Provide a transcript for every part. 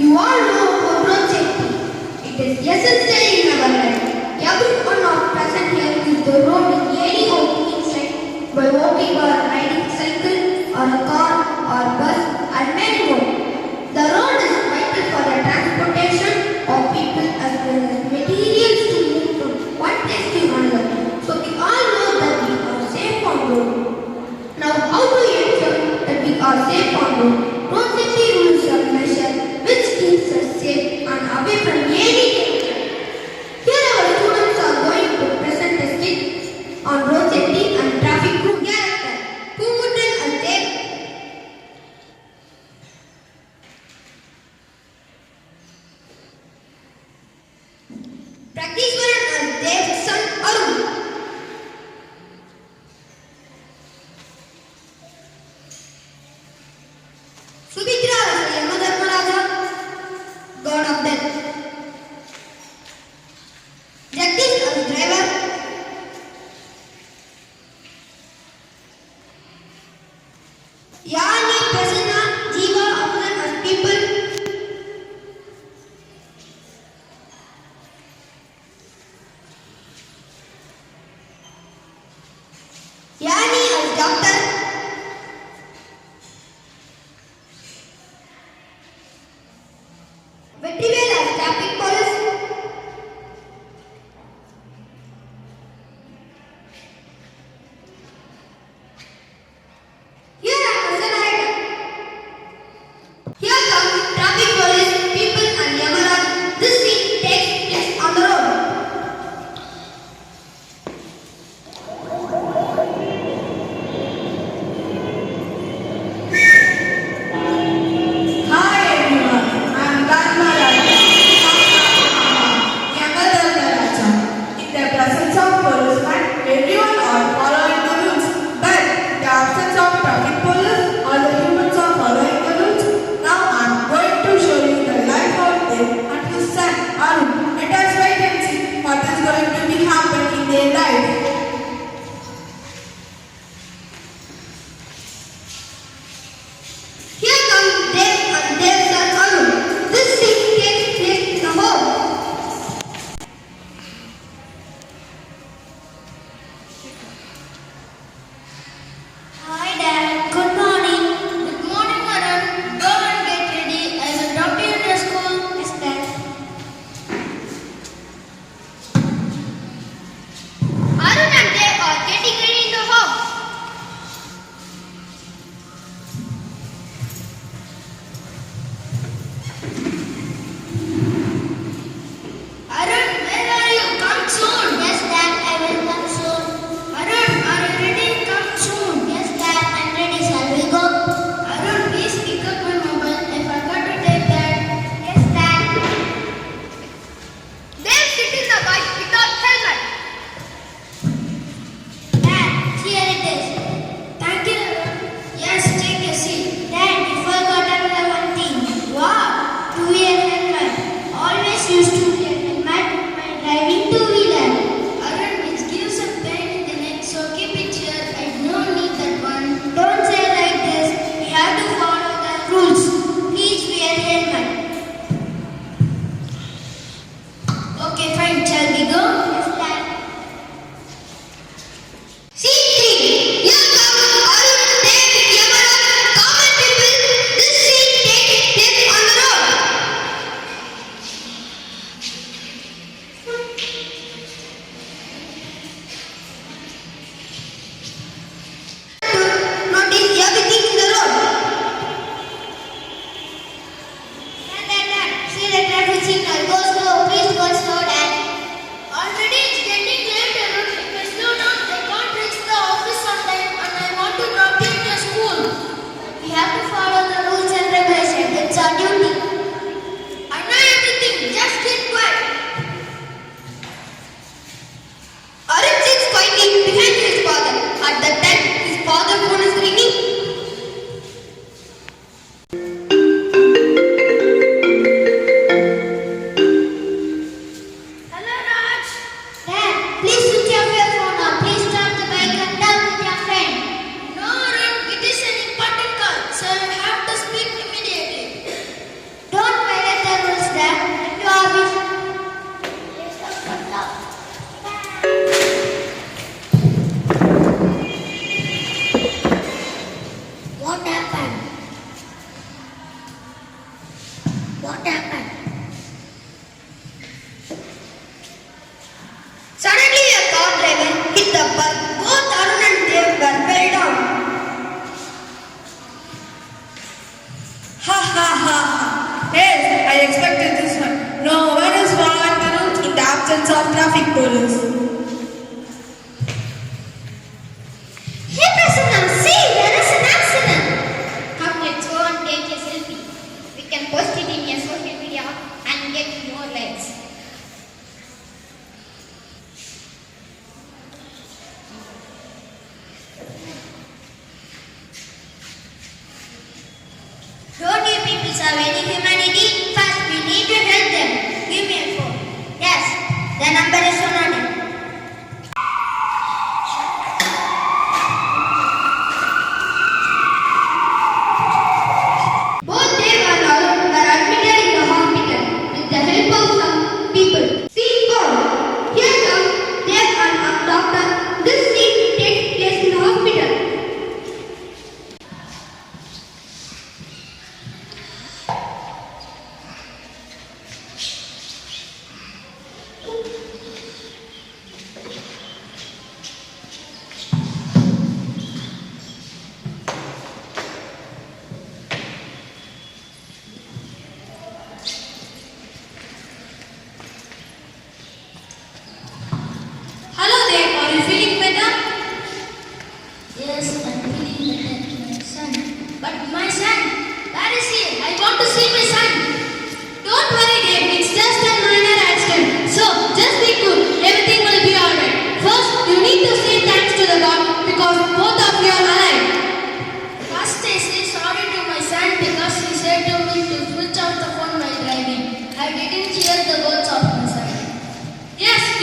You all know about road safety. It is essential in our life. Everyone of present here is the road with any opening sign by walking or riding cycle or a car or bus and many more. The road is vital for the transportation of people as well as materials to move from one place to another. So we all know that we are safe on road. Now how to ensure that we are safe on road? Road safety rules are measures which keeps us safe and away from any danger. Here our students are going to present a skit on road safety and traffic rule character. Who would tell us safe? Practitioner as Dev's son Arun. Subhitra as Yamadharmaraja, god of death. Jagdish as driver.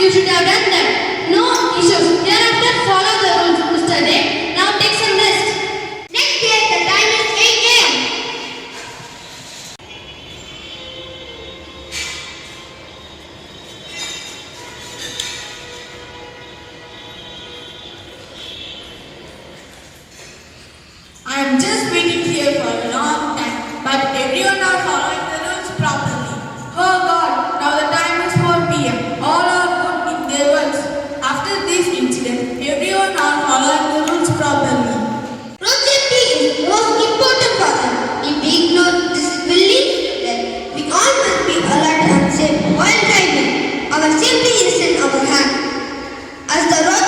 you should have done that. No issues. Thereafter, follow the rules, Mr. Day. Now take some rest. Next year, the time is 8 a.m. I am just waiting here for a long time, but everyone are following the rules properly. Oh God, now the time is 4 p.m. All are good in their works. After this incident, everyone are following the rules properly. Road safety is most important for us. If we ignore this belief, then we all must be alert and safe while driving. Our safety is in our hand. As the road